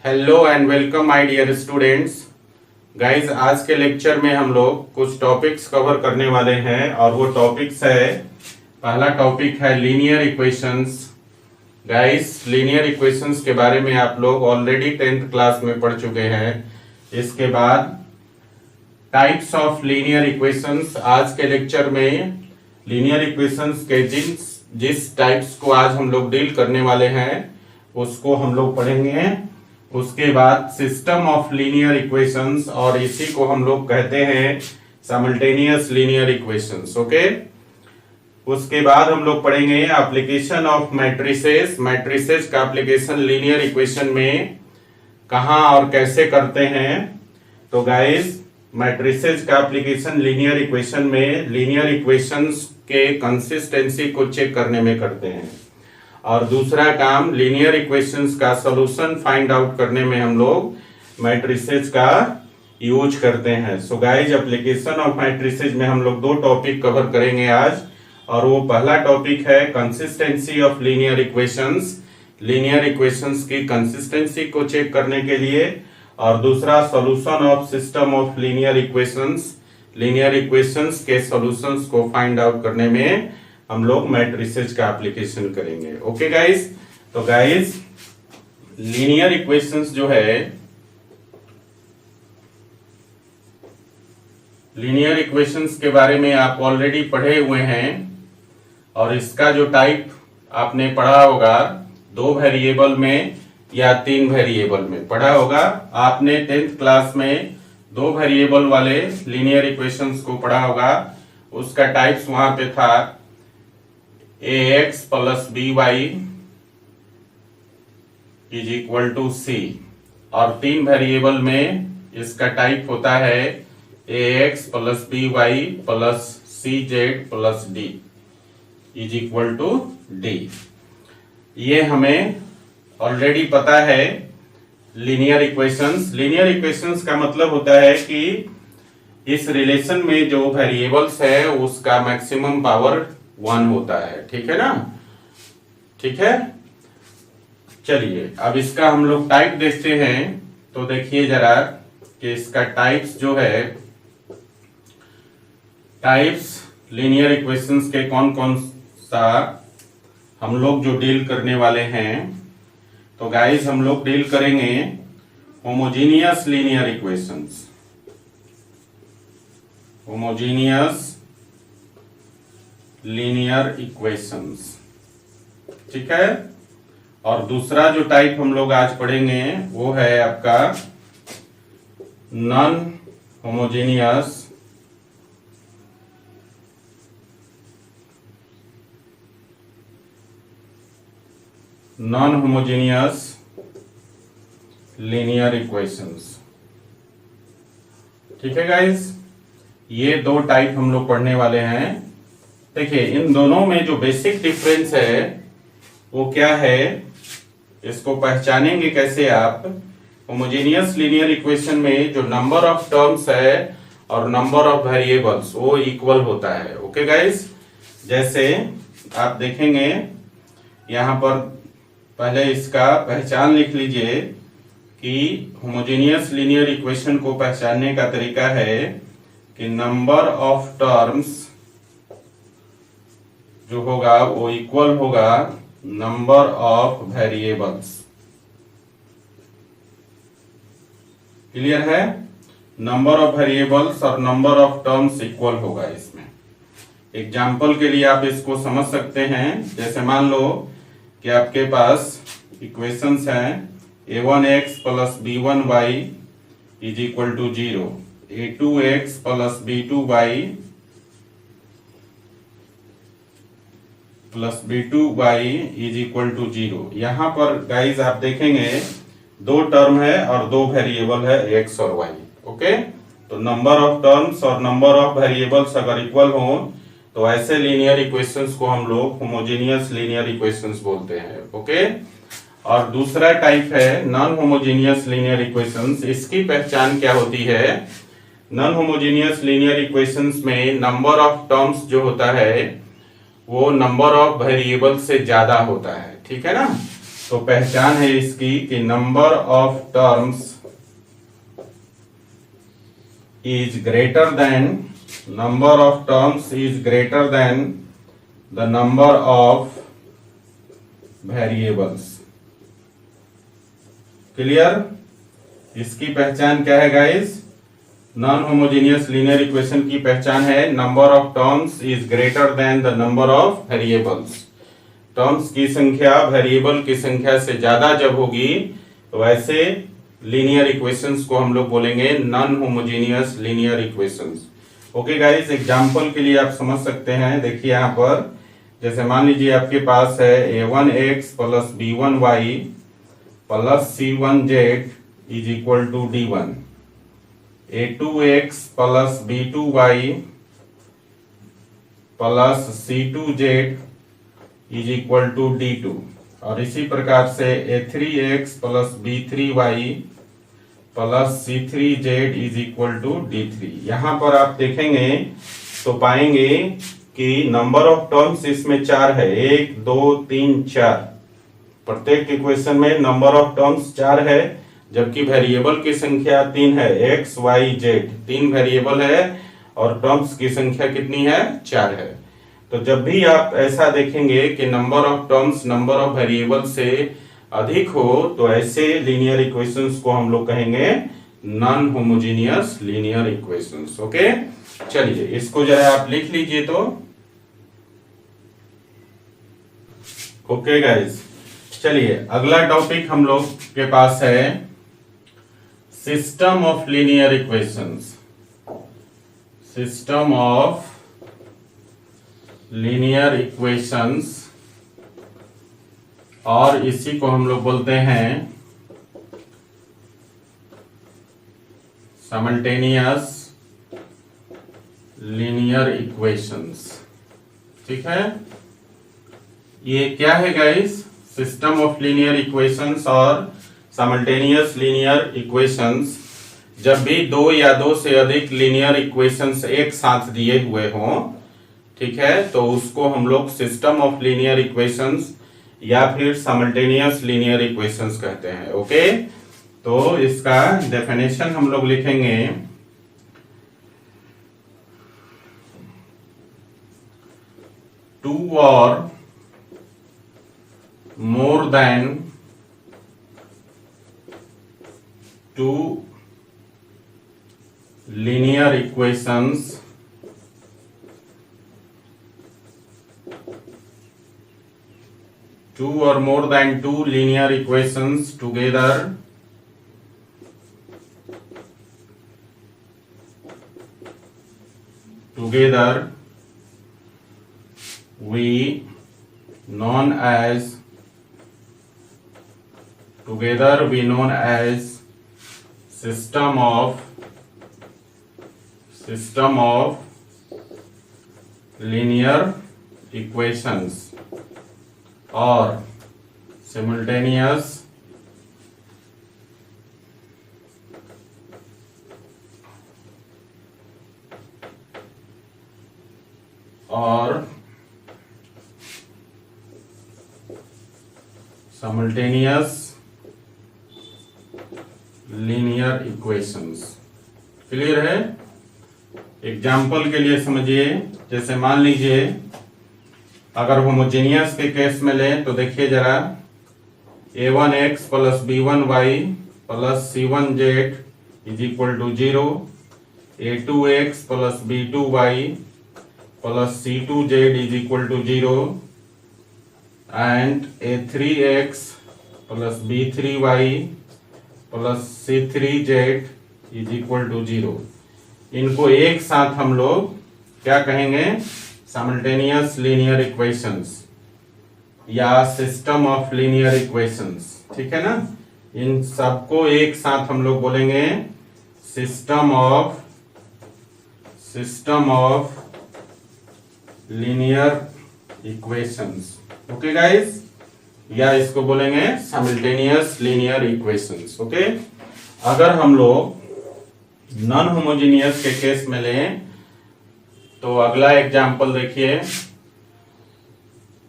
Hello and welcome my dear students. Guys, आज के lecture में हम लोग कुछ टॉपिक्स कवर करने वाले हैं और वो टॉपिक्स है, पहला टॉपिक है linear equations. Guys, linear equations के बारे में आप लोग ऑलरेडी 10th क्लास में पढ़ चुके हैं। इसके बाद टाइप्स ऑफ लीनियर इक्वेशंस, आज के लेक्चर में लीनियर इक्वेशंस के जिस टाइप्स को आज हम लोग डील करने वाले हैं उसको हम लोग पढ़ेंगे। उसके बाद सिस्टम ऑफ लीनियर इक्वेशंस, और इसी को हम लोग कहते हैं साइमल्टेनियस लीनियर इक्वेशंस। ओके, उसके बाद हम लोग पढ़ेंगे एप्लीकेशन ऑफ मैट्रिसेस। मैट्रिसेस का एप्लीकेशन लीनियर इक्वेशन में कहां और कैसे करते हैं। तो गाइस, मैट्रिसेस का एप्लीकेशन लीनियर इक्वेशन में लीनियर इक्वेशंस के कंसिस्टेंसी को चेक करने में करते हैं, और दूसरा काम लीनियर इक्वेशंस का सॉल्यूशन फाइंड आउट करने में हम लोग मैट्रिसेस का यूज करते हैं। So guys, application of matrices में हम लोग दो टॉपिक कवर करेंगे आज, और वो पहला टॉपिक है consistency of linear equations, linear equations की कंसिस्टेंसी को चेक करने के लिए, और दूसरा solution of system of linear equations, linear equations के सॉल्यूशंस को फाइंड आउट करने में हम लोग मैट्रिसेस का एप्लीकेशन करेंगे। ओके गाइस, तो गाइस लीनियर इक्वेशंस जो है, लीनियर इक्वेशंस के बारे में आप ऑलरेडी पढ़े हुए हैं, और इसका जो टाइप आपने पढ़ा होगा 2 वेरिएबल में या 3 वेरिएबल में पढ़ा होगा। आपने 10th क्लास में 2 वेरिएबल वाले लीनियर इक्वेशंस को पढ़ा होगा। उसका टाइप्स वहां पे था ax plus by is equal to c, और 3 वेरिएबल में इसका टाइप होता है ax plus by plus cz plus d is equal to d। ये हमें ऑलरेडी पता है। लीनियर इक्वेशंस, लीनियर इक्वेशंस का मतलब होता है कि इस रिलेशन में जो वेरिएबल्स है उसका मैक्सिमम पावर 1 होता है। ठीक है ना, ठीक है। चलिए अब इसका हम लोग टाइप देखते हैं। तो देखिए जरा कि इसका टाइप्स जो है, टाइप्स लीनियर इक्वेशंस के कौन कौन सा हम लोग जो डील करने वाले हैं। तो गाइस, हम लोग डील करेंगे homogeneous linear equations, homogeneous linear equations, ठीक है। और दूसरा जो टाइप हम लोग आज पढ़ेंगे वो है आपका नॉन होमोजीनियस लीनियर इक्वेशंस। ठीक है गाइस, ये 2 टाइप हम लोग पढ़ने वाले हैं। देखिए, इन दोनों में जो बेसिक डिफरेंस है वो क्या है, इसको पहचानेंगे कैसे आप। होमोजेनियस लीनियर इक्वेशन में जो नंबर ऑफ टर्म्स है और नंबर ऑफ वेरिएबल्स वो इक्वल होता है। ओके गाइस, जैसे आप देखेंगे यहां पर, पहले इसका पहचान लिख लीजिए कि होमोजेनियस लीनियर इक्वेशन को पहचानने का तरीका है कि नंबर ऑफ टर्म्स जो होगा वो इक्वल होगा नंबर ऑफ वेरिएबल्स। क्लियर है, नंबर ऑफ वेरिएबल्स और नंबर ऑफ टर्म्स इक्वल होगा इसमें। एग्जाम्पल के लिए आप इसको समझ सकते हैं। जैसे मान लो कि आपके पास इक्वेशंस हैं a1x plus b1y is equal to 0, a2x plus b2y plus b2y is equal to 0। यहां पर गाइज आप देखेंगे 2 टर्म है और 2 वेरिएबल है x और y। ओके, तो नंबर ऑफ टर्म्स और नंबर ऑफ वेरिएबल्स अगर इक्वल हो तो ऐसे लीनियर इक्वेशंस को हम लोग होमोजेनियस लीनियर इक्वेशंस बोलते हैं। ओके, और दूसरा टाइप है नॉन होमोजेनियस लीनियर इक्वेशंस। इसकी पहचान क्या होती है, नॉन होमोजेनियस लीनियर इक्वेशंस में नंबर ऑफ टर्म्स जो होता है वो नंबर ऑफ वेरिएबल से ज्यादा होता है। ठीक है ना, तो पहचान है इसकी कि number of terms is greater than number of terms is greater than the number of variables. Clear? इसकी पहचान क्या है guys? Non homogeneous linear equation की पहचान है number of terms is greater than the number of variables. Terms की संख्या variable की संख्या से ज्यादा जब होगी तो वैसे लीनियर इक्वेशंस को हम लोग बोलेंगे non homogeneous linear equations. Okay guys, example के लिए आप समझ सकते हैं। देखिए यहाँ पर जैसे मान लीजिए आपके पास है a1x plus b1y plus c1z is equal to d1, a2x plus b2y plus c2z is equal to d2, और इसी प्रकार से a3x plus b3y plus c3z is equal to d3। यहाँ पर आप देखेंगे तो पाएंगे कि नंबर ऑफ टर्म्स इसमें 4 है, 1 2 3 4। प्रत्येक इक्वेशन में नंबर ऑफ टर्म्स 4 है, जबकि वेरिएबल की संख्या 3 है, x y z 3 वेरिएबल है और टर्म्स की संख्या कितनी है? 4 है। तो जब भी आप ऐसा देखेंगे कि number of terms number of variable से अधिक हो तो ऐसे लीनियर इक्वेशंस को हम लोग कहेंगे non homogeneous linear equations. Okay, चलिए इसको जरा आप लिख लीजिए तो। ओके गाइस, चलिए अगला टॉपिक हम लोग के पास है system of linear equations. System of linear equations, और इसी को हम लोग बोलते हैं साइमल्टेनियस लीनियर इक्वेशंस। ठीक है, ये क्या है guys? System of linear equations और साइमल्टेनियस लीनियर इक्वेशंस, जब भी 2 या 2 से अधिक लीनियर इक्वेशंस एक साथ दिए हुए हों, ठीक है, तो उसको हम लोग सिस्टम ऑफ लीनियर इक्वेशंस या फिर साइमल्टेनियस लीनियर इक्वेशंस कहते हैं। ओके, तो इसका डेफिनेशन हम लोग लिखेंगे। टू और more than two linear equations two or more than 2 linear equations together we known as system of linear equations और simultaneous लीनियर इक्वेशंस। क्लियर है? एग्जाम्पल के लिए समझिए, जैसे मान लीजिए अगर होमोजेनियस के केस में लें तो देखिए जरा, a1x plus b1y plus c1z is equal to 0, a2x plus b2y plus c2z is equal to 0 and a3x plus b3y plus c3z is equal to 0। इनको एक साथ हम लोग क्या कहेंगे? साइमल्टेनियस लीनियर इक्वेशंस या सिस्टम ऑफ लीनियर इक्वेशंस। ठीक है ना? इन सबको एक साथ हम लोग बोलेंगे system of linear equations. Okay guys, या इसको बोलेंगे साइमल्टेनियस लीनियर इक्वेशंस। ओके, अगर हम लोग नॉन होमोजेनियस के केस में लें तो अगला एग्जाम्पल देखिए,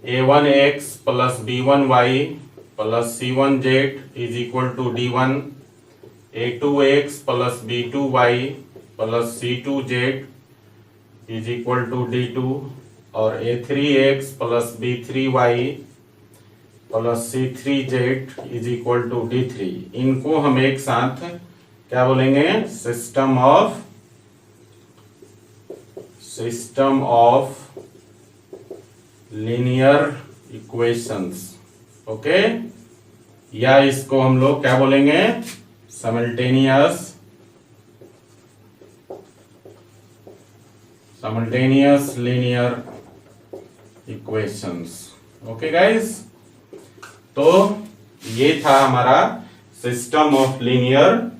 a1x plus b1y plus C1z is equal to D1, A2x plus B2y plus C2z is equal to D2 और A3x plus B3y plus C3z is equal to D3। इनको हम एक साथ क्या बोलेंगे? System of linear equations. Okay, या इसको हम लोग क्या बोलेंगे? simultaneous linear equations। Okay guys, तो ये था हमारा सिस्टम ऑफ लीनियर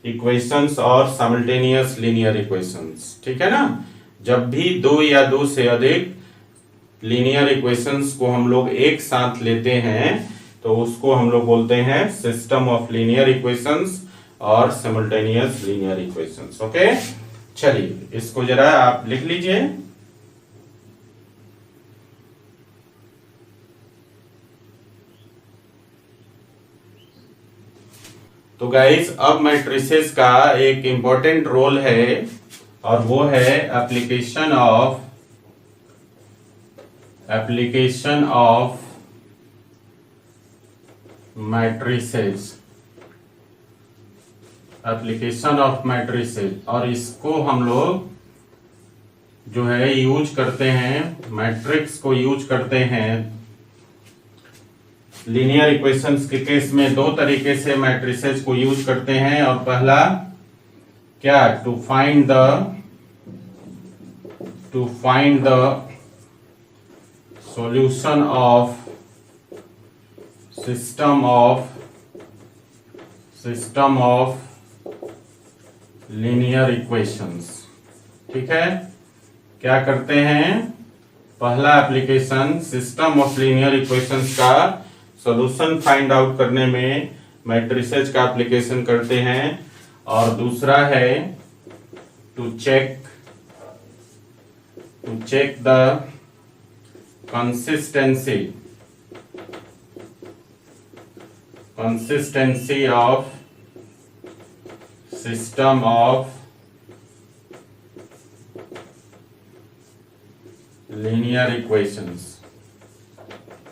इक्वेशंस और साइमल्टेनियस लीनियर इक्वेशंस। ठीक है ना? जब भी दो या दो से अधिक लीनियर इक्वेशंस को हम लोग एक साथ लेते हैं तो उसको हम लोग बोलते हैं सिस्टम ऑफ लीनियर इक्वेशंस और साइमल्टेनियस लीनियर इक्वेशंस। ओके, चलिए इसको जरा आप लिख लीजिए। तो गाइस, अब मैट्रिसेस का एक इंपॉर्टेंट रोल है और वो है एप्लीकेशन ऑफ मैट्रिसेस। और इसको हम लोग जो है यूज करते हैं, मैट्रिक्स को यूज करते हैं लीनियर इक्वेशंस के केस में। दो तरीके से मैट्रिसेस को यूज करते हैं। और पहला क्या? To find the solution of system of linear equations. ठीक है, क्या करते हैं? पहला application system of linear equations का सॉल्यूशन फाइंड आउट करने में मैट्रिसेस का एप्लीकेशन करते हैं। और दूसरा है to check the consistency of system of linear equations.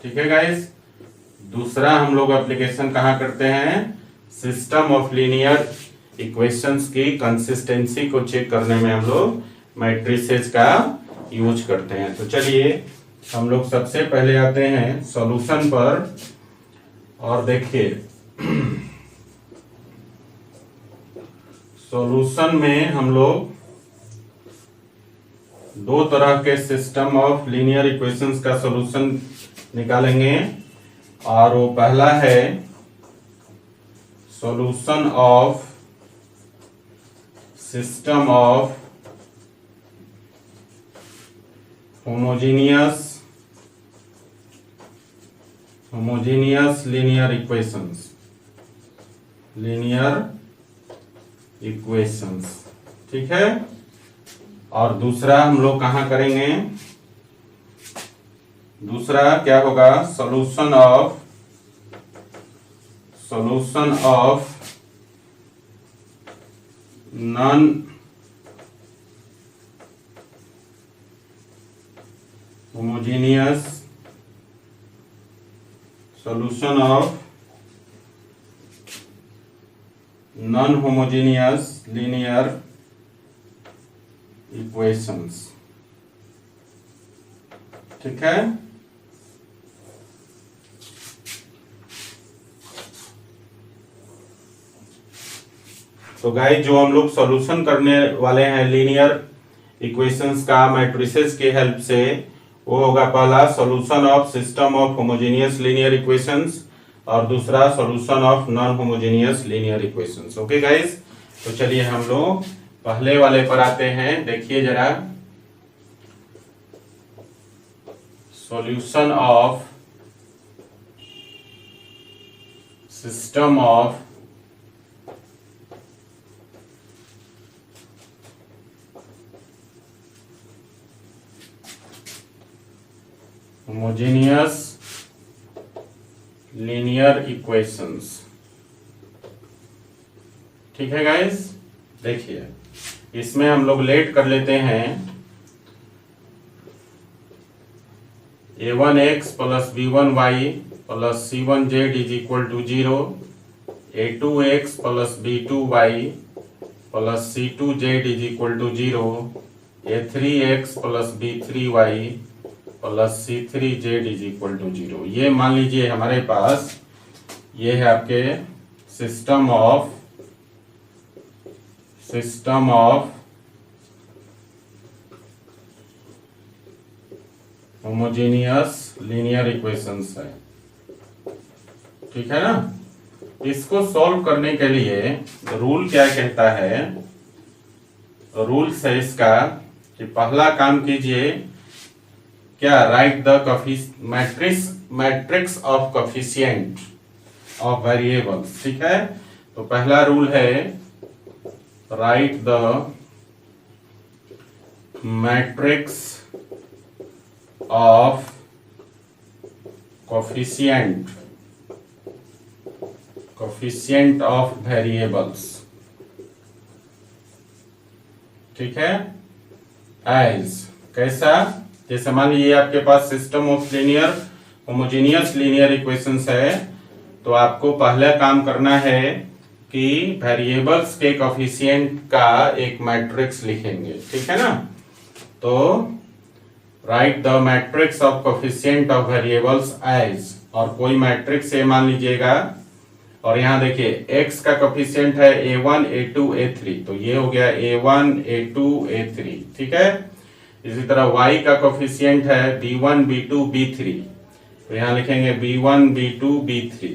ठीक है गाइस, दूसरा हम लोग एप्लीकेशन कहाँ करते हैं? सिस्टम ऑफ लीनियर इक्वेशंस की कंसिस्टेंसी को चेक करने में हम लोग मैट्रिसेस का यूज करते हैं। तो चलिए हम लोग सबसे पहले आते हैं सॉल्यूशन पर। और देखिए सॉल्यूशन में हम लोग दो तरह के सिस्टम ऑफ लीनियर इक्वेशंस का सॉल्यूशन निकालेंगे। और वो पहला है solution of system of homogeneous linear equations. ठीक है, और दूसरा हम लोग कहाँ करेंगे? दूसरा क्या होगा? Solution of non homogeneous linear equations. ठीक है, तो गाइस जो हम लोग सॉल्यूशन करने वाले हैं लीनियर इक्वेशंस का मैट्रिसेस के हेल्प से, वो होगा पहला solution of system of homogeneous linear equations और दूसरा solution of non homogeneous linear equations. Okay guys, तो चलिए हम लोग पहले वाले पर आते हैं। देखिए जरा, solution of system of homogeneous linear equations. ठीक है गाइस, देखिए इसमें हम लोग लेट कर लेते हैं a1x plus b1y plus c1z is equal to 0, a2x plus b2y plus c2z is equal to 0, a3x plus b3y plus c3z is equal to 0। ये मान लीजिए हमारे पास ये है आपके system of homogeneous linear equations है। ठीक है ना। इसको सॉल्व करने के लिए रूल क्या कहता है, रूल्स है इसका कि पहला काम कीजिए क्या, write the matrix of coefficient of variables. ठीक है, तो पहला रूल है write the matrix of coefficient of variables. ठीक है, एज कैसा, जैसे मान लीजिए आपके पास system of homogeneous linear equations है, तो आपको पहला काम करना है कि वेरिएबल्स के कोफिशिएंट का एक मैट्रिक्स लिखेंगे। ठीक है ना। तो right the matrix of coefficient of variables as, और कोई मैट्रिक्स ए मान लीजिएगा, और यहाँ देखिए x का कोफिशिएंट है a1 a2 a3, तो ये हो गया a1 a2 a3। ठीक है, इसी तरह y का कोफिशिएंट है b1 b2 b3, तो यहाँ लिखेंगे b1 b2 b3।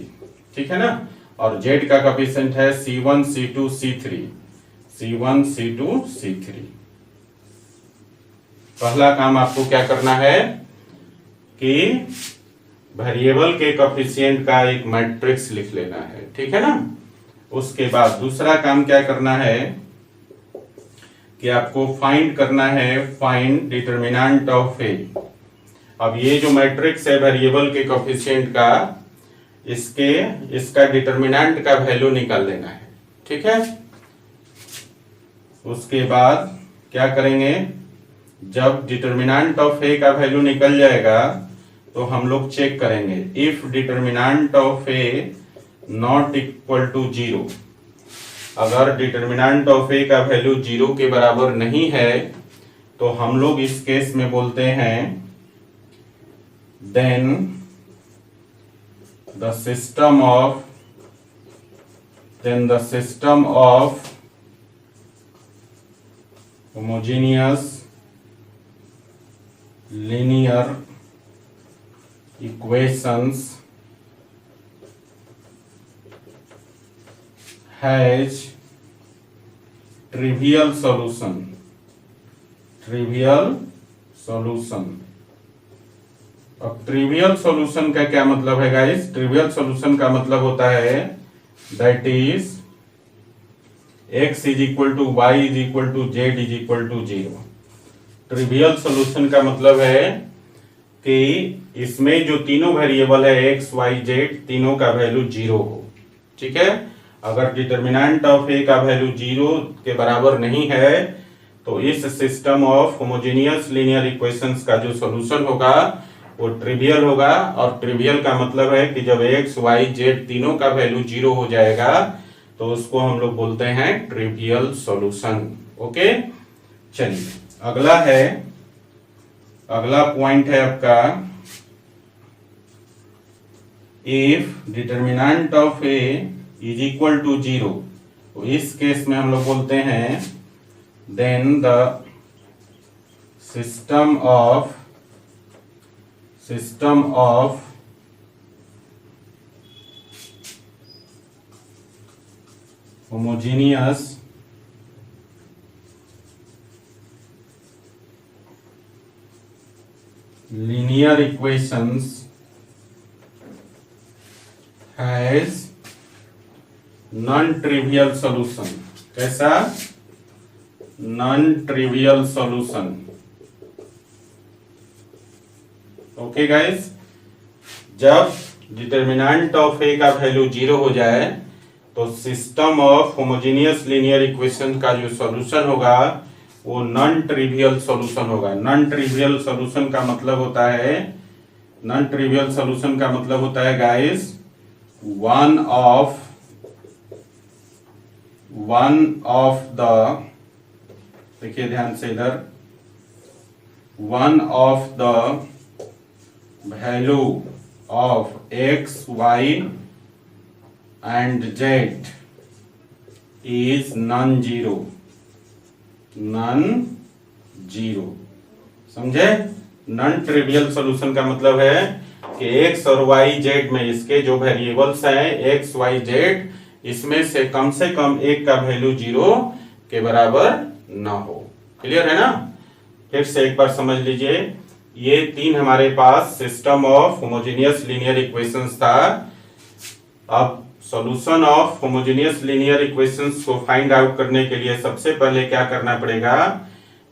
ठीक है ना। और z का कोफिशिएंट है c1 c2 c3। पहला काम आपको क्या करना है कि वेरिएबल के कोफिशिएंट का एक मैट्रिक्स लिख लेना है। ठीक है ना। उसके बाद दूसरा काम क्या करना है कि आपको फाइंड करना है, फाइंड डिटरमिनेंट ऑफ ए। अब ये जो मैट्रिक्स है वेरिएबल के कोफिशिएंट का, इसका डिटरमिनेंट का वैल्यू निकाल लेना है। ठीक है। उसके बाद क्या करेंगे, जब डिटरमिनेंट ऑफ ए का वैल्यू निकल जाएगा तो हम लोग चेक करेंगे if determinant of A not equal to 0। अगर डिटरमिनेंट ऑफ ए का वैल्यू 0 के बराबर नहीं है तो हम लोग इस केस में बोलते हैं then the system of homogeneous linear equations has trivial solution। अब ट्रिवियल सॉल्यूशन का क्या मतलब है गाइस, ट्रिवियल सॉल्यूशन का मतलब होता है that is x is equal to Y is equal to Z is equal to 0। Trivial solution का मतलब है कि इसमें जो तीनों वेरिएबल है x y z, तीनों का वैल्यू 0 हो। ठीक है। अगर डिटरमिनेंट ऑफ ए का वैल्यू 0 के बराबर नहीं है तो इस system of homogeneous linear equations का जो सॉल्यूशन होगा वो ट्रिवियल होगा। और ट्रिवियल का मतलब है कि जब x y z तीनों का वैल्यू 0 हो जाएगा तो उसको हम लोग बोलते हैं ट्रिवियल सॉल्यूशन। ओके, चलिए अगला पॉइंट है आपका, if determinant of A is equal to 0, तो इस केस में हम लोग बोलते हैं then the system of homogeneous linear equations has non-trivial solution। कैसा, non-trivial solution। ओके गाइस, जब डिटर्मिनेंट ऑफ ए का वैल्यू 0 हो जाए तो system of homogeneous linear equation का जो सॉल्यूशन होगा वो नॉन ट्रिवियल सॉल्यूशन होगा। नॉन ट्रिवियल सॉल्यूशन का मतलब होता है, नॉन ट्रिवियल सॉल्यूशन का मतलब होता है गाइस वन ऑफ द, देखिए ध्यान से इधर, one of the value of X Y and Z is non zero, non zero. समझे? नॉन ट्रिवियल सॉल्यूशन का मतलब है कि एक्स और वाई जेड में इसके जो वेरिएबल्स हैं एक्स वाई जेड, इसमें से कम एक का वैल्यू 0 के बराबर ना हो। क्लियर है ना? फिर से एक बार समझ लीजिए, ये तीन हमारे पास system of homogeneous linear equations था। अब solution of homogeneous linear equations को फाइंड आउट करने के लिए सबसे पहले क्या करना पड़ेगा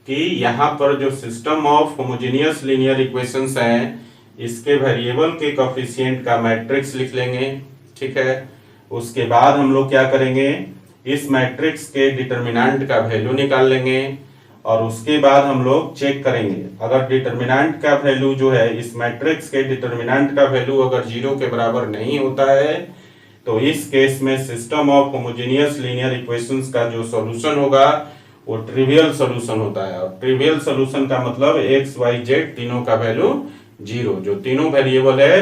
कि यहाँ पर जो system of homogeneous linear equations हैं इसके वेरिएबल के कोएफिशिएंट का मैट्रिक्स लिख लेंगे। ठीक है, उसके बाद हम लोग क्या करेंगे, इस मैट्रिक्स के डिटर्मिनेंट का वैल्यू निकाल लेंगे और उसके बाद हम लोग चेक करेंगे अगर डिटर्मिनेंट का वैल्यू जो है, इस मैट्रिक्स के डिटर्मिनेंट का वैल्यू अगर 0 के बराबर नहीं होता है तो इस केस में system of homogeneous linear equations का जो सॉल्यूशन होगा वो ट्रिवियल सॉल्यूशन होता है। और ट्रिवियल सॉल्यूशन का मतलब एक्स वाई जेड तीनों का वैल्यू 0, जो तीनों वेरिएबल है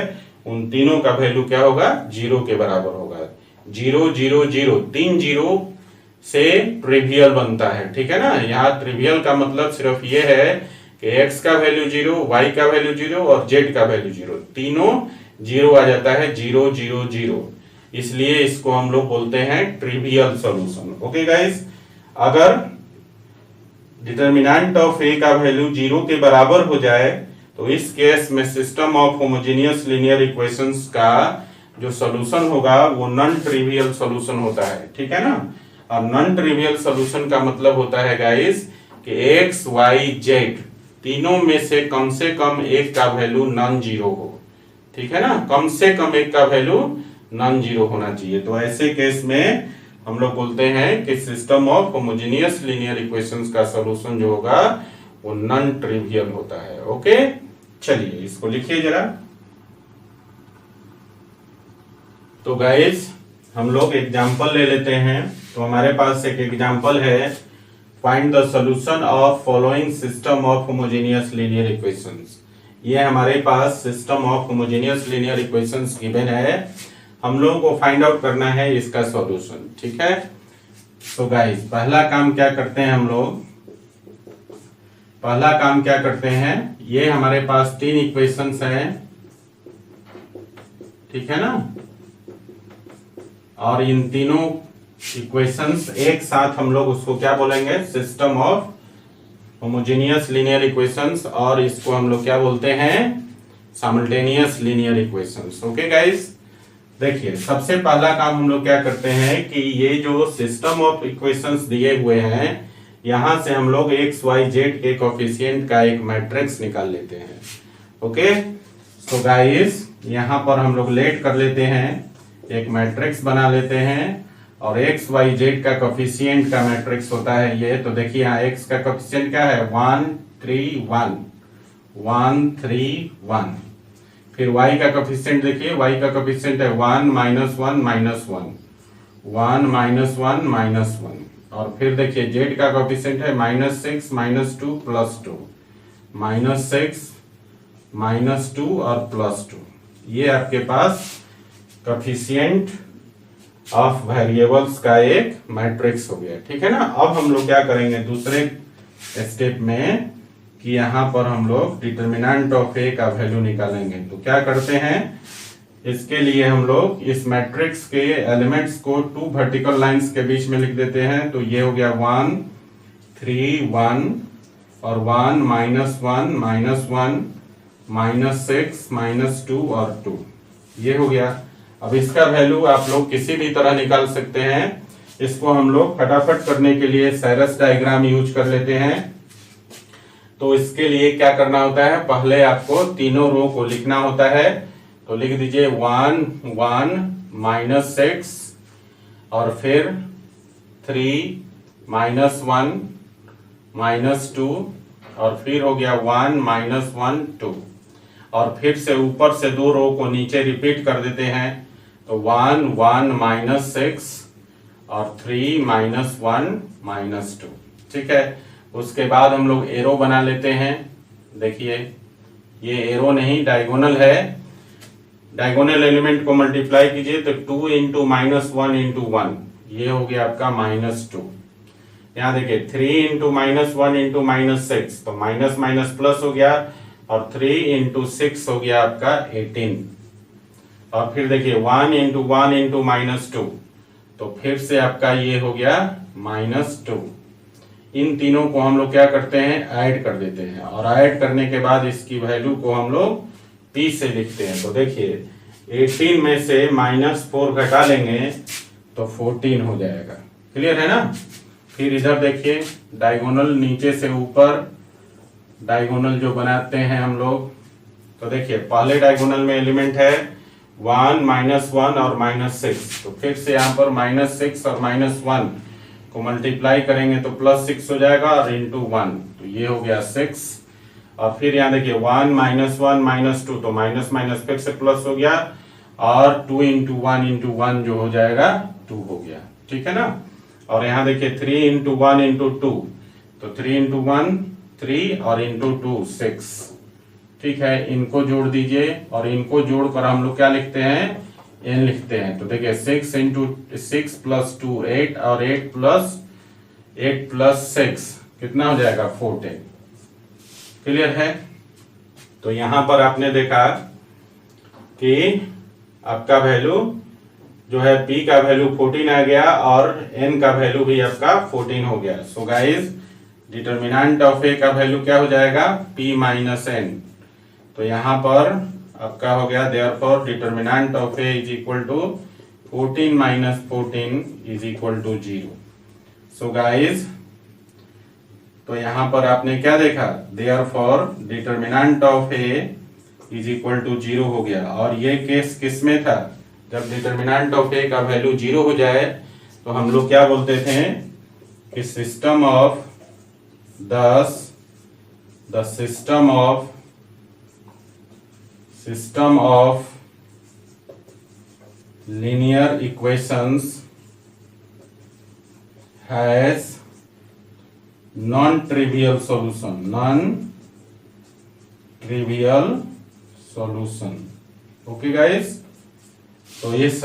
उन तीनों का वैल्यू क्या होगा, 0 के बराबर होगा। 0 0 0, 3 0 से ट्रिवियल बनता है। ठीक है ना? यहाँ ट्रिवियल का मतलब सिर्फ ये है कि x का वैल्यू 0, y का वैल्यू 0 और z का वैल्यू 0, तीनों 0 आ जाता है, 0 0 0। इसलिए इसको हम लोग बोलते हैं ट्रिवियल सॉल्यूशन। ओके गाइस, अगर डिटर्मिनेंट ऑफ a का वैल्यू 0 के बराबर हो जाए तो इस केस में system of homogeneous linear equations का जो सॉल्यूशन होगा वो नॉन ट्रिवियल सॉल्यूशन होता है। ठीक है ना? और नॉन ट्रिवियल सॉल्यूशन का मतलब होता है गाइस कि एक्स वाई जेड तीनों में से कम एक का वैल्यू नॉन जीरो हो। ठीक है ना? कम से कम एक का वैल्यू नॉन जीरो होना चाहिए। तो ऐसे केस में हम लोग बोलते हैं कि system of homogeneous linear equations का सॉल्यूशन जो होगा वो नॉन ट्रिवियल होता है। ओके, चलिए इसको लिखिए जरा। तो गाइस हम लोग एग्जांपल ले लेते हैं। तो हमारे पास एक एग्जांपल है, find the solution of following system of homogeneous linear equations. ये हमारे पास system of homogeneous linear equations given है, हम लोगों को फाइंड आउट करना है इसका सॉल्यूशन। ठीक है, तो गाइस पहला काम क्या करते हैं हम लोग, पहला काम क्या करते हैं, ये हमारे पास तीन इक्वेशंस हैं। ठीक है ना? और इन तीनों इक्वेशंस एक साथ हम लोग उसको क्या बोलेंगे, system of homogeneous linear equations, और इसको हम लोग क्या बोलते हैं, simultaneous linear equations. Okay guys, देखिए सबसे पहला काम हम लोग क्या करते हैं कि ये जो सिस्टम ऑफ इक्वेशंस दिए हुए हैं यहां से हम लोग एक्स वाई जेड के कोएफिशिएंट का एक मैट्रिक्स निकाल लेते हैं। ओके, सो गाइस यहां पर हम लोग लेट कर लेते हैं, एक मैट्रिक्स बना लेते हैं और एक्स वाई जेड का कोएफिशिएंट का मैट्रिक्स होता है ये। तो देखिए यहाँ एक्स का कोएफिशिएंट क्या है, 1 3 1 1 3 1। फिर y का कोएफिशिएंट देखिए, y का कोएफिशिएंट है 1 -1 -1 1 -1 -1। और फिर देखिए z का कोएफिशिएंट है -6 -2 +2 -6 -2 और +2। ये आपके पास कोएफिशिएंट ऑफ वेरिएबल्स का एक मैट्रिक्स हो गया। ठीक है ना? अब हम लोग क्या करेंगे दूसरे स्टेप में कि यहाँ पर हम लोग डिटर्मिनेंट ऑफ ए का वैल्यू निकालेंगे। तो क्या करते हैं, इसके लिए हम लोग इस मैट्रिक्स के एलिमेंट्स को 2 वर्टिकल लाइंस के बीच में लिख देते हैं। तो ये हो गया 1 3 1 और 1 -1 -1 -6 -2 और 2, ये हो गया। अब इसका वैल्यू आप लोग किसी भी तरह निकाल सकते हैं। इसको हम लोग फटाफट करने के लिए साइरस डायग्राम यूज कर लेते हैं। तो इसके लिए क्या करना होता है, पहले आपको तीनों रो को लिखना होता है। तो लिख दीजिए 1 1 -6 और फिर 3 -1 -2 और फिर हो गया 1 -1 2 और फिर से ऊपर से दो रो को नीचे रिपीट कर देते हैं तो 1 1 -6 और 3 -1 -2। ठीक है, उसके बाद हम लोग एरो बना लेते हैं। देखिए ये एरो नहीं डायगोनल है, डायगोनल एलिमेंट को मल्टीप्लाई कीजिए तो 2 इंटू -1 इंटू 1 ये हो गया आपका -2। यहाँ देखिए 3 इंटू -1 इंटू -6 तो माइनस माइनस प्लस हो गया और 3 इंटू 6 हो गया आपका 18 और फिर देखिए 1 इंटू 1 इंटू -2 तो फिर से आपका ये हो गया -2। इन तीनों को हम लोग क्या करते हैं ऐड कर देते हैं और ऐड करने के बाद इसकी वैल्यू को हम लोग p से लिखते हैं। तो देखिए 18 में से -4 घटा लेंगे तो 14 हो जाएगा। क्लियर है ना। फिर इधर देखिए डायगोनल नीचे से ऊपर डायगोनल जो बनाते हैं हम लोग, तो देखिए पहले डायगोनल में एलिमेंट है 1 -1 और -6 तो फिर से यहाँ पर -6 और -1 को मल्टीप्लाई करेंगे तो +6 हो जाएगा और इंटू 1 तो ये हो गया 6 और फिर यहाँ देखिए 1 -1 -2 तो माइनस माइनस फिर से प्लस हो गया और 2 इंटू 1 इंटू 1 जो हो जाएगा 2 हो गया। ठीक है ना। और यहाँ देखिए 3 इंटू 1 इंटू 2 तो 3 इंटू 1 3 और इंटू 2 6। ठीक है, इनको जोड़ दीजिए और इनको जोड़कर हम लोग क्या लिखते हैं n लिखते हैं। तो देखिए 6 इंटू 6 + 2 8 और 8 + 6 कितना हो जाएगा 14। क्लियर है। तो यहां पर आपने देखा कि आपका वैल्यू जो है p का वैल्यू 14 आ गया और n का वैल्यू भी आपका 14 हो गया। So guys determinant of a का वैल्यू क्या हो जाएगा p - n। तो यहां पर आपका हो गया therefore determinant of a is equal to 14 - 14 is equal to 0। So guys तो यहां पर आपने क्या देखा therefore determinant of a is equal to 0 हो गया। और ये केस किस में था, जब डिटरमिनेंट ऑफ a का वैल्यू 0 हो जाए तो हम लोग क्या बोलते थे कि system of the system of linear equations has non-trivial solution। Okay guys, तो इस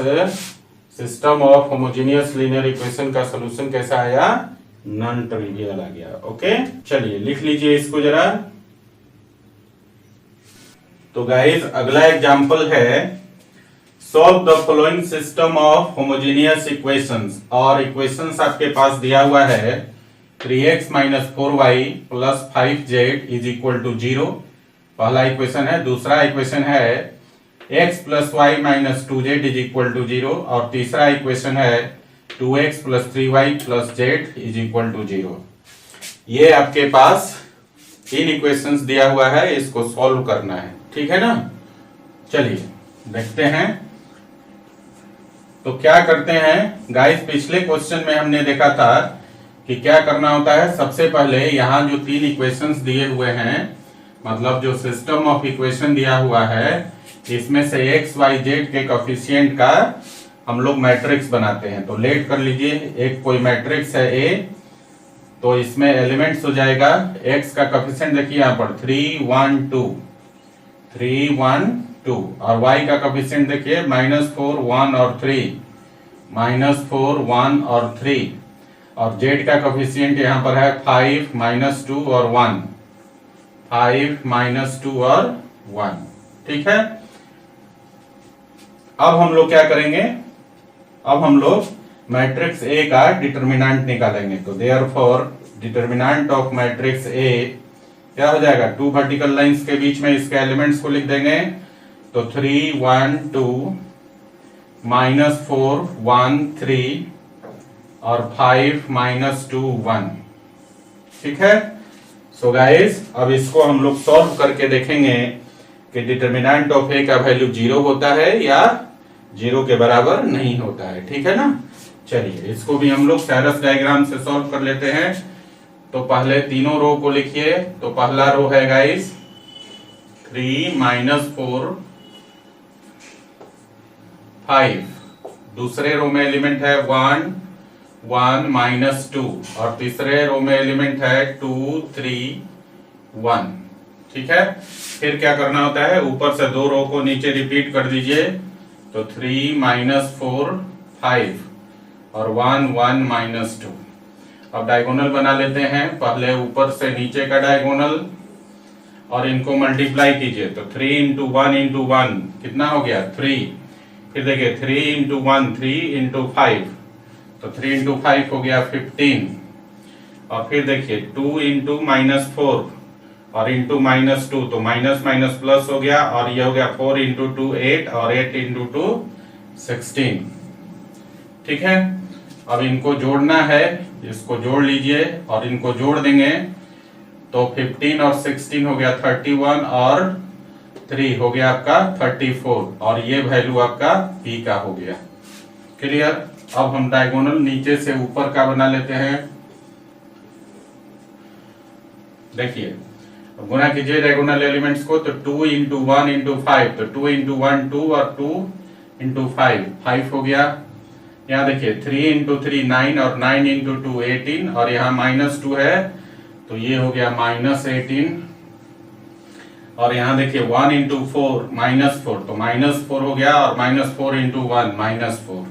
system of homogeneous linear equation का सॉल्यूशन कैसा आया नॉन ट्रिवियल आ गया। ओके चलिए लिख लीजिए इसको जरा। तो गाइस अगला एग्जांपल है solve the following system of homogeneous equations. और इक्वेशंस आपके पास दिया हुआ है 3x - 4y + 5z = 0 पहला इक्वेशन है। दूसरा इक्वेशन है x + y - 2z = 0 और तीसरा इक्वेशन है 2x + 3y + z = 0। ये आपके पास तीन इक्वेशंस दिया हुआ है, इसको सॉल्व करना है। ठीक है ना। चलिए देखते हैं। तो क्या करते हैं गाइस, पिछले क्वेश्चन में हमने देखा था कि क्या करना होता है। सबसे पहले यहाँ जो तीन इक्वेशंस दिए हुए हैं, मतलब जो सिस्टम ऑफ इक्वेशन दिया हुआ है, इसमें से x y z के कोफिशिएंट का हम लोग मैट्रिक्स बनाते हैं। तो लेट कर लीजिए, एक कोई मैट्रिक्स है A, तो इसमें एलिमेंट्स हो जाएगा x का कोफिशिएंट देखिए यहाँ पर 3 1 2 3 1 2 और y का कोफिशिएंट देखिए -4 1 और 3 -4 1 और 3 और z का कोफिशिएंट यहाँ पर है 5 -2 और 1 5 -2 और 1। ठीक है। अब हम लोग क्या करेंगे, अब हम लोग मैट्रिक्स A का डिटरमिनेंट निकालेंगे। तो therefore determinant of matrix A क्या हो जाएगा, 2 वर्टिकल लाइंस के बीच में इसके एलिमेंट्स को लिख देंगे। तो 3 1 2 -4 1 3 और 5 -2 1। ठीक है। सो गाइस अब इसको हम लोग सॉल्व करके देखेंगे कि डिटर्मिनेंट ऑफ ए का वैल्यू 0 होता है या 0 के बराबर नहीं होता है, ठीक है ना। चलिए इसको भी हम लोग सैरस डायग्राम से सॉल्व कर लेते हैं। तो पहले तीनों रो को लिखिए। तो पहला रो है गाइस 3 - 4 5, दूसरे रो में एलिमेंट है 1 1 - 2 और तीसरे रो में एलिमेंट है 2 3 1, ठीक है। फिर क्या करना होता है, ऊपर से दो रो को नीचे रिपीट कर दीजिए। तो 3 - 4 5 और 1 1 - 2। अब डायगोनल बना लेते हैं। पहले ऊपर से नीचे का डायगोनल और इनको मल्टीप्लाई कीजिए। तो 3 × 1 × 1 कितना हो गया 3। फिर देखिए 3 × 1 3 × 5, तो 3 × 5 हो गया 15। और फिर देखिए 2 × -4 और इंटू -2, तो माइनस माइनस प्लस हो गया और ये हो गया 4 × 2 8 और 8 × 2 16, ठीक है। अब इनको जोड़ना है, इसको जोड़ लीजिए और इनको जोड़ देंगे तो 15 और 16 हो गया 31 और 3 हो गया आपका 34 और ये वैल्यू आपका p का हो गया। क्लियर। अब हम डायगोनल नीचे से ऊपर का बना लेते हैं। देखिए गुना कीजिए डायगोनल एलिमेंट्स को। तो 2 × 1 × 5, तो 2 × 1 2 और 2 × 5 5 हो गया। यहाँ देखिए 3 × 3 9 और 9 × 2 18 और यहाँ -2 है तो ये हो गया -18। और यहाँ देखिए 1 × 4 -4, तो -4 हो गया और -4 × 1 -4,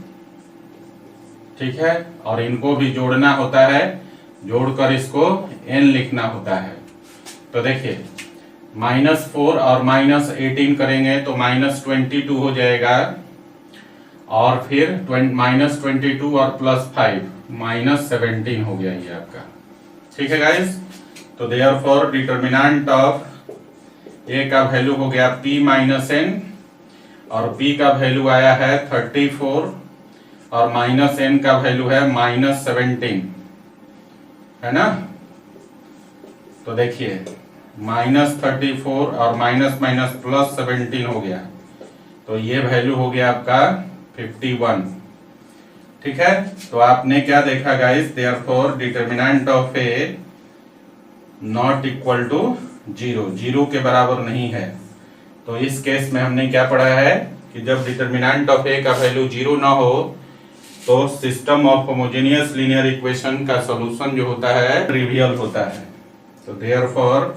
ठीक है। और इनको भी जोड़ना होता है, जोड़कर इसको n लिखना होता है। तो देखिए -4 और -18 करेंगे तो -22 हो जाएगा और फिर -22 और +5 -17 हो गया ये आपका, ठीक है गाइस। तो देयरफॉर डिटर्मिनेंट ऑफ a का वैल्यू हो गया p - n और p का वैल्यू आया है 34 और -n का वैल्यू है -17, है ना। तो देखिए -34 और माइनस माइनस +17 हो गया तो ये वैल्यू हो गया आपका 51, ठीक है। तो आपने क्या देखा guys, therefore determinant of a not equal to 0, 0 के बराबर नहीं है। तो इस केस में हमने क्या पढ़ा है कि जब डिटर्मिनेंट ऑफ a का वैल्यू 0 ना हो तो system of homogeneous linear equation का सॉल्यूशन जो होता है ट्रिवियल होता है। तो therefore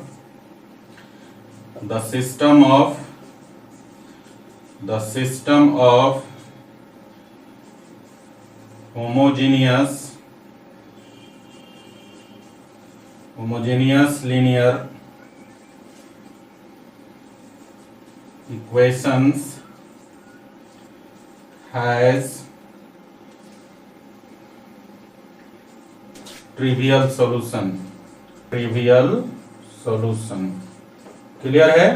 the system of homogeneous linear equations has trivial solution। Clear है,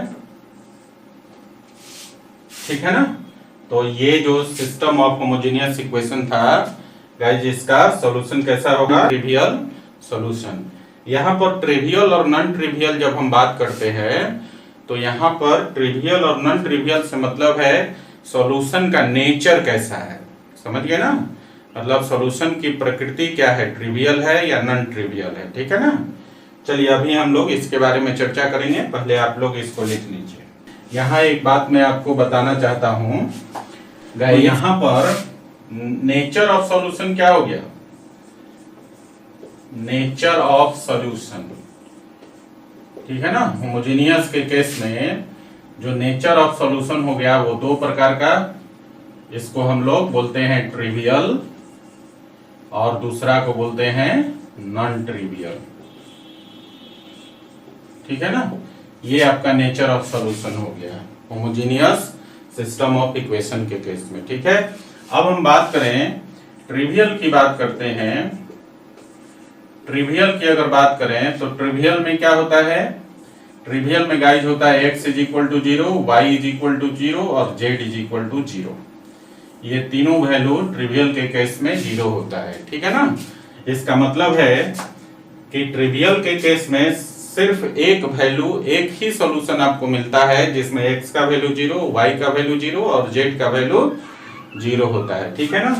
ठीक है ना। तो ये जो सिस्टम ऑफ होमोजेनियस इक्वेशन था गाइस, इसका सॉल्यूशन कैसा होगा, ट्रिवियल सॉल्यूशन। यहाँ पर ट्रिवियल और नॉन ट्रिवियल जब हम बात करते हैं तो यहाँ पर ट्रिवियल और नॉन ट्रिवियल से मतलब है सॉल्यूशन का नेचर कैसा है, समझ गए ना। मतलब सॉल्यूशन की प्रकृति क्या है, ट्रिवियल है या नॉन ट्रिवियल है, ठीक है ना। चलिए अभी हम लोग इसके बारे में चर्चा करेंगे, पहले आप लोग इसको लिख लीजिए। यहाँ एक बात मैं आपको बताना चाहता हूँ गाइस, यहाँ पर नेचर ऑफ सॉल्यूशन क्या हो गया, नेचर ऑफ सॉल्यूशन, ठीक है ना। होमोजेनियस के केस में जो नेचर ऑफ सॉल्यूशन हो गया वो दो प्रकार का, इसको हम लोग बोलते हैं ट्रिवियल और दूसरा को बोलते हैं नॉन ट्रिवियल, ठीक है ना। ये आपका नेचर ऑफ सॉल्यूशन हो गया होमोजेनियस सिस्टम ऑफ इक्वेशन के केस में, ठीक है। अब हम बात करें ट्रिवियल की, बात करते हैं ट्रिवियल की। अगर बात करें तो ट्रिवियल में क्या होता है, ट्रिवियल में गाइस होता है x = 0, y = 0 और z = 0। ये तीनों वैल्यू ट्रिवियल के केस में 0 होता है, ठीक है ना। इसका मतलब है कि ट्रिवियल के केस में सिर्फ एक वैल्यू, एक ही सॉल्यूशन आपको मिलता है जिसमें x का वैल्यू 0, y का वैल्यू 0 और z का वैल्यू 0 होता है। ठीक है ना।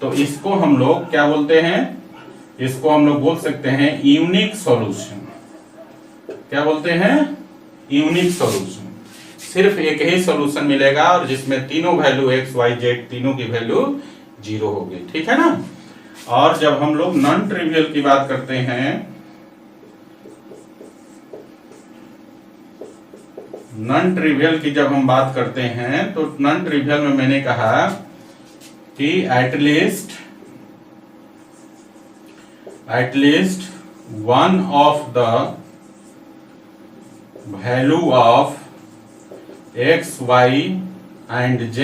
तो इसको हम लोग क्या बोलते हैं, इसको हम लोग बोल सकते हैं यूनिक सॉल्यूशन। क्या बोलते हैं, यूनिक सॉल्यूशन। सिर्फ एक ही सॉल्यूशन मिलेगा और जिसमें तीनों वैल्यू x y z तीनों की वैल्यू 0 होगी। ठीक है ना। और जब हम लोग नॉन ट्रिवियल की बात करते हैं, नॉन ट्रिवियल की जब हम बात करते हैं तो नॉन ट्रिवियल में मैंने कहा कि at least one of the value of x y and z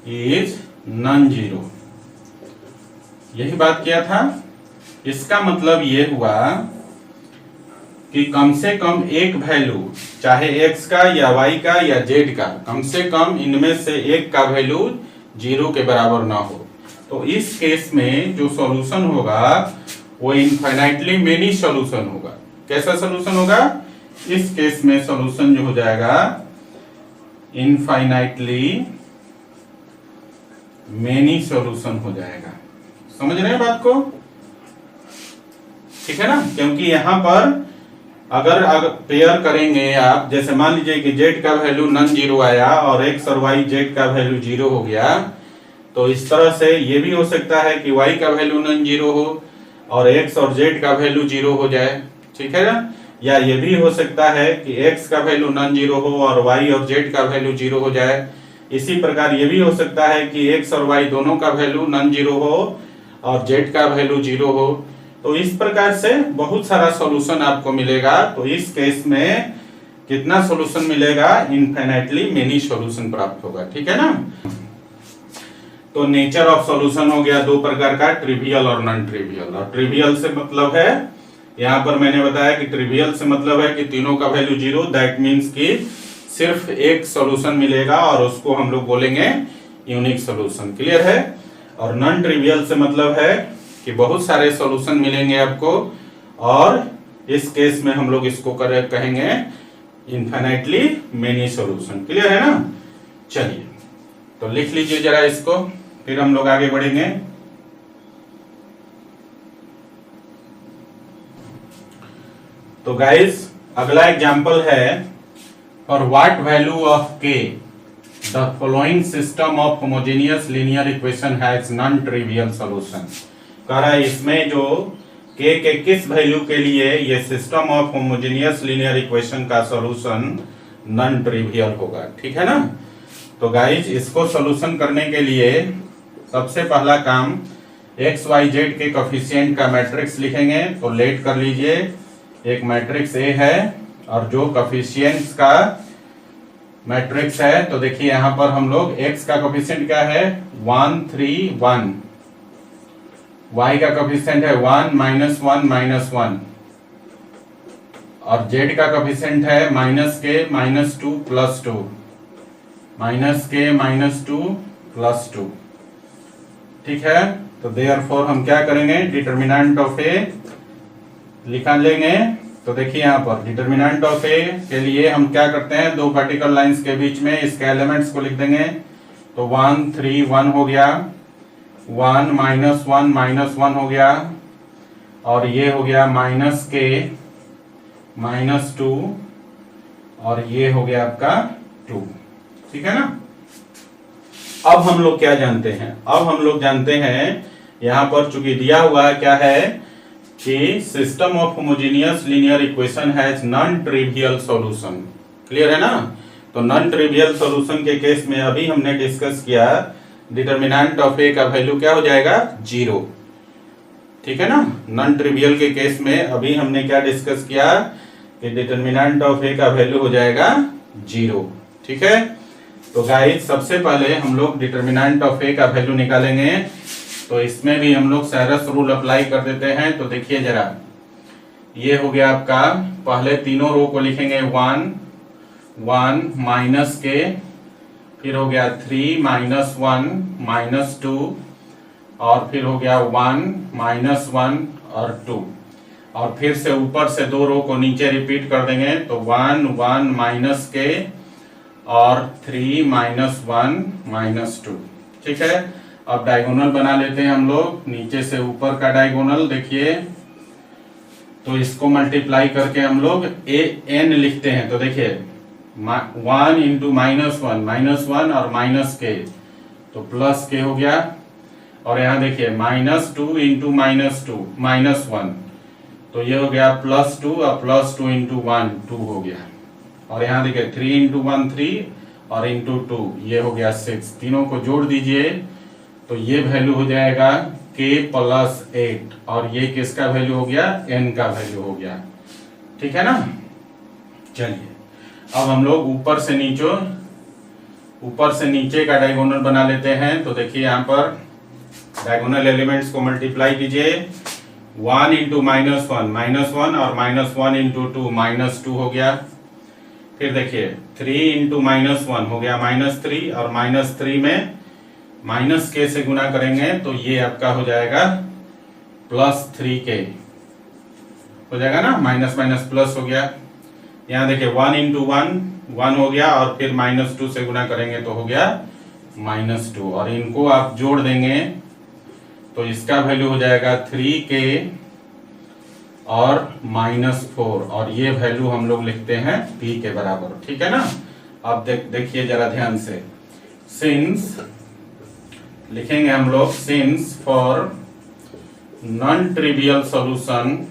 is non zero. यही बात किया था। इसका मतलब ये हुआ कि कम से कम एक वैल्यू, चाहे x का या y का या z का, कम से कम इनमें से एक का वैल्यू 0 के बराबर ना हो। तो इस केस में जो सॉल्यूशन होगा वो इनफाइनाइटली मेनी सॉल्यूशन होगा। कैसा सॉल्यूशन होगा, इस केस में सॉल्यूशन जो हो जाएगा इनफाइनाइटली मेनी सॉल्यूशन हो जाएगा। समझ रहे हैं बात को। ठीक है ना। क्योंकि यहां पर अगर पेयर करेंगे आप, जैसे मान लीजिए कि z का वैल्यू नॉन जीरो आया और x और y z का वैल्यू 0 हो गया, तो इस तरह से ये भी हो सकता है कि y का वैल्यू नॉन जीरो हो और x और z का वैल्यू 0 हो जाए। ठीक है ना। या ये भी हो सकता है कि x का वैल्यू नॉन जीरो हो और y और z का वैल्यू 0 हो जाए। इसी प्रकार ये भी हो सकता है कि x और y दोनों का वैल्यू नॉन जीरो हो और z का वैल्यू 0 हो। तो इस प्रकार से बहुत सारा सॉल्यूशन आपको मिलेगा। तो इस केस में कितना सॉल्यूशन मिलेगा, इनफाइनाइटली मेनी सॉल्यूशन प्राप्त होगा। ठीक है ना। तो नेचर ऑफ सॉल्यूशन हो गया दो प्रकार का, ट्रिवियल और नॉन ट्रिवियल। और ट्रिवियल से मतलब है, यहाँ पर मैंने बताया कि ट्रिवियल से मतलब है कि तीनों का वैल्यू 0, दैट मीन्स कि सिर्फ एक सॉल्यूशन मिलेगा और उसको हम लोग बोलेंगे यूनिक सॉल्यूशन। क्लियर है। और नॉन ट्रिवियल से मतलब है कि बहुत सारे सॉल्यूशन मिलेंगे आपको और इस केस में हम लोग इसको कहेंगे इनफाइनाइटली मेनी सॉल्यूशन। क्लियर है ना। चलिए तो लिख लीजिए जरा इसको, फिर हम लोग आगे बढ़ेंगे। तो गाइस अगला एग्जांपल है, for what value of k the following system of homogeneous linear equation has non trivial solution. कह रहा है इसमें जो k के किस वैल्यू के लिए ये system of homogeneous linear equation का सॉल्यूशन नॉन ट्रिवियल होगा। ठीक है ना। तो गाइस इसको सॉल्यूशन करने के लिए सबसे पहला काम x y z के कोफिशिएंट का मैट्रिक्स लिखेंगे। तो लेट कर लीजिए, एक मैट्रिक्स A है और जो कोफिशिएंट्स का मैट्रिक्स है, तो देखिए यहां पर हम लोग x का कोफिशिएंट क्या है 1 3 1, y का कोफिशिएंट है 1 -1 -1 और z का कोफिशिएंट है -k -2 +2 -k -2 +2। ठीक है। तो देयरफॉर हम क्या करेंगे, डिटरमिनेंट ऑफ A लिखा लेंगे। तो देखिए यहाँ पर डिटरमिनेंट ऑफ A के लिए हम क्या करते हैं, दो वर्टिकल लाइंस के बीच में इसके एलिमेंट्स को लिख देंगे। तो 1 3 1 हो गया, 1 -1 -1 हो गया और ये हो गया -k -2 और ये हो गया आपका 2। ठीक है ना। अब हम लोग क्या जानते हैं, अब हम लोग जानते हैं यहां पर चूंकि दिया हुआ है क्या है कि system of homogeneous linear equation has non trivial solution. Clear है ना। तो नॉन ट्रिवियल सॉल्यूशन के केस में अभी हमने डिस्कस किया डिटरमिनेंट ऑफ A का वैल्यू क्या हो जाएगा 0। ठीक है ना। नॉन ट्रिवियल के केस में अभी हमने क्या डिस्कस किया कि डिटरमिनेंट ऑफ A का वैल्यू हो जाएगा 0। ठीक है। तो गाइस सबसे पहले हम लोग डिटरमिनेंट ऑफ A का वैल्यू निकालेंगे। तो इसमें भी हम लोग सैरस रूल अप्लाई कर देते हैं। तो देखिए जरा, ये हो गया आपका, पहले तीनों रो को लिखेंगे 1 -k, फिर हो गया 3 -1 -2 और फिर हो गया 1 -1 और 2। और फिर से ऊपर से 2 रो को नीचे रिपीट कर देंगे तो 1 1 माइनस के और 3 माइनस 1 माइनस 2। ठीक है, अब डायगोनल बना लेते हैं हम लोग, नीचे से ऊपर का डायगोनल देखिए, तो इसको मल्टीप्लाई करके हम लोग n लिखते हैं। तो देखिए 1 इंटू -1 और माइनस के तो प्लस के हो गया, और यहाँ देखिए -2 इंटू -1 तो ये हो गया +2 और +2 इंटू 1 2 हो गया, और यहाँ देखिए 3 इंटू 1 3 और इंटू 2 ये हो गया 6। तीनों को जोड़ दीजिए तो ये वैल्यू हो जाएगा k + 8, और ये किसका वैल्यू हो गया, n का वैल्यू हो गया। ठीक है ना। चलिए अब हम लोग ऊपर से नीचे का डायगोनल बना लेते हैं। तो देखिए यहाँ पर डायगोनल एलिमेंट्स को मल्टीप्लाई कीजिए, 1 इंटू -1 और -1 इंटू 2 -2 हो गया। फिर देखिए 3 इंटू -1 हो गया -3, और -3 में माइनस के से गुना करेंगे तो ये आपका हो जाएगा +3k हो जाएगा ना, माइनस माइनस प्लस हो गया। यहाँ देखिए 1 इंटू 1 हो गया, और फिर -2 से गुना करेंगे तो हो गया -2, और इनको आप जोड़ देंगे तो इसका वैल्यू हो जाएगा 3k और -4, और ये वैल्यू हम लोग लिखते हैं p के बराबर। ठीक है ना। अब देखिए जरा ध्यान से, सिंस लिखेंगे हम लोग, since for non trivial solution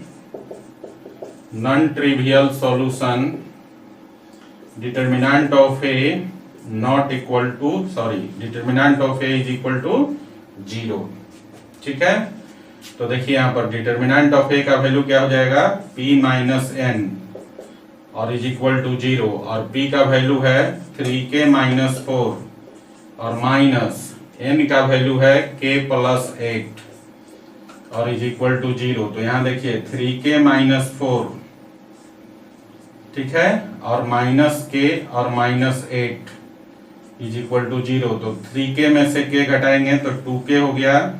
determinant of a is equal to 0। ठीक है, तो देखिए यहाँ पर डिटर्मिनेंट ऑफ a का वैल्यू क्या हो जाएगा, p माइनस n और इज इक्वल टू 0, और p का वैल्यू है 3k - 4 और माइनस n का वैल्यू है k + 8 और इज इक्वल टू 0। तो यहाँ देखिए 3k - 4, ठीक है, और -k और -8 इज इक्वल टू 0। तो 3k में से k घटाएंगे तो 2k हो गया,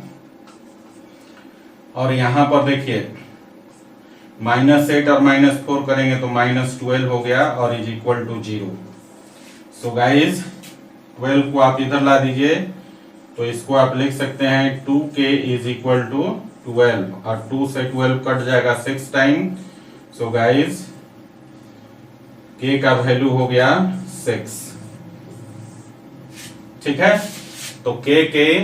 और यहाँ पर देखिए -8 और -4 करेंगे तो -12 हो गया, और is equal to 0। So guys 12 को आप इधर ला दीजिए, तो इसको आप लिख सकते हैं 2k इज इक्वल टू 12, और 2 से 12 कट जाएगा 6 टाइम। सो गाइज k का वैल्यू हो गया 6। ठीक है, तो k के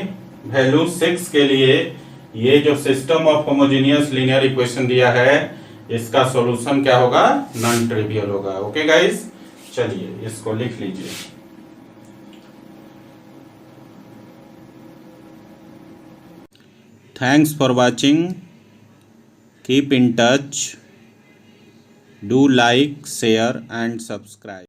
वैल्यू 6 के लिए ये जो system of homogeneous linear equation दिया है, इसका सॉल्यूशन क्या होगा, नॉन ट्रिवियल होगा। ओके गाइस, चलिए इसको लिख लीजिए। Thanks for watching. Keep in touch. Do like, share and subscribe.